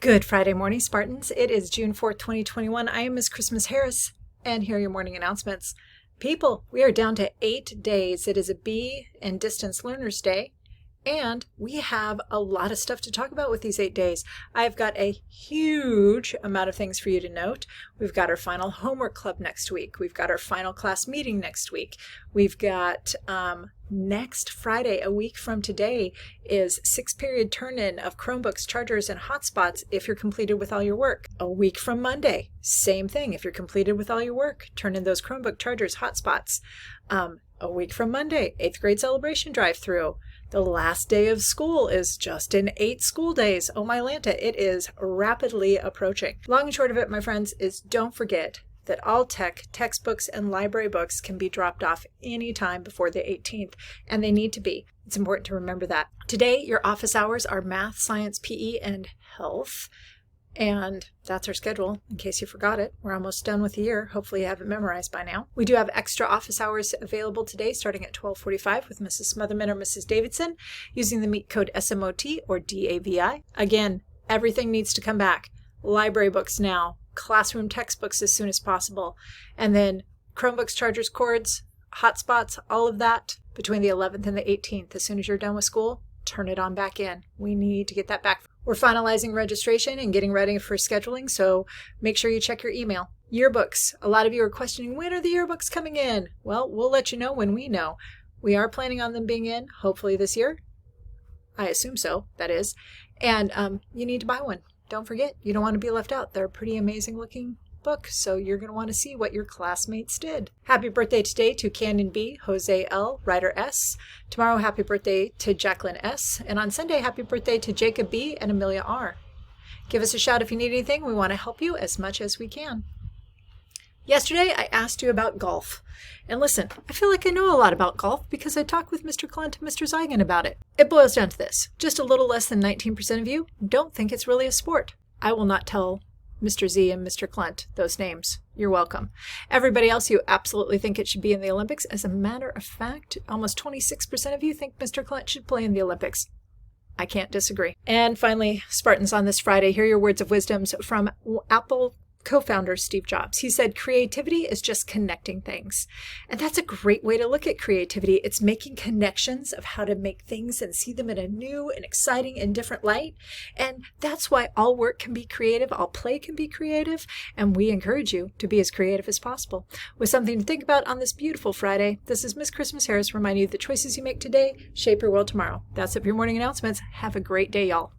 Good Friday morning, Spartans. It is June 4th, 2021. I am Miss Christmas Harris, and here are your morning announcements. People, we are down to 8 days. It is a Be and Distance Learners Day, and we have a lot of stuff to talk about with these 8 days. I've got a huge amount of things for you to note. We've got our final homework club next week. We've got our final class meeting next week. We've got next Friday, a week from today, is 6-period turn-in of Chromebooks, chargers, and hotspots if you're completed with all your work. A week from Monday, same thing. If you're completed with all your work, turn in those Chromebook, chargers, hotspots. A week from Monday, 8th grade celebration drive-through. The last day of school is just in 8 school days. Oh my Lanta, it is rapidly approaching. Long and short of it, my friends, is don't forget that all textbooks and library books can be dropped off anytime before the 18th, and they need to be. It's important to remember that. Today, your office hours are math, science, PE, and health. And that's our schedule, in case you forgot it. We're almost done with the year. Hopefully you have it memorized by now. We do have extra office hours available today, starting at 12:45 with Mrs. Smotherman or Mrs. Davidson, using the meet code SMOT or DAVI. Again, everything needs to come back. Library books now, classroom textbooks as soon as possible, and then Chromebooks, chargers, cords, hotspots, all of that between the 11th and the 18th. As soon as you're done with school, turn it on back in. We need to get that back. We're finalizing registration and getting ready for scheduling, so make sure you check your email. Yearbooks. A lot of you are questioning, when are the yearbooks coming in? Well, we'll let you know when we know. We are planning on them being in, hopefully this year. I assume so, that is. And you need to buy one. Don't forget, you don't want to be left out. They're a pretty amazing looking book, so you're going to want to see what your classmates did. Happy birthday today to Canyon B, Jose L, Ryder S. Tomorrow, happy birthday to Jacqueline S. And on Sunday, happy birthday to Jacob B and Amelia R. Give us a shout if you need anything. We want to help you as much as we can. Yesterday, I asked you about golf. And listen, I feel like I know a lot about golf because I talked with Mr. Clunt and Mr. Zygan about it. It boils down to this. Just a little less than 19% of you don't think it's really a sport. I will not tell Mr. Z and Mr. Clunt those names. You're welcome. Everybody else, you absolutely think it should be in the Olympics. As a matter of fact, almost 26% of you think Mr. Clunt should play in the Olympics. I can't disagree. And finally, Spartans, on this Friday, hear your words of wisdoms from Apple co-founder Steve Jobs. He said, creativity is just connecting things. And that's a great way to look at creativity. It's making connections of how to make things and see them in a new and exciting and different light. And that's why all work can be creative, all play can be creative, and we encourage you to be as creative as possible. With something to think about on this beautiful Friday, this is Miss Christmas Harris reminding you the choices you make today shape your world tomorrow. That's it for your morning announcements. Have a great day, y'all.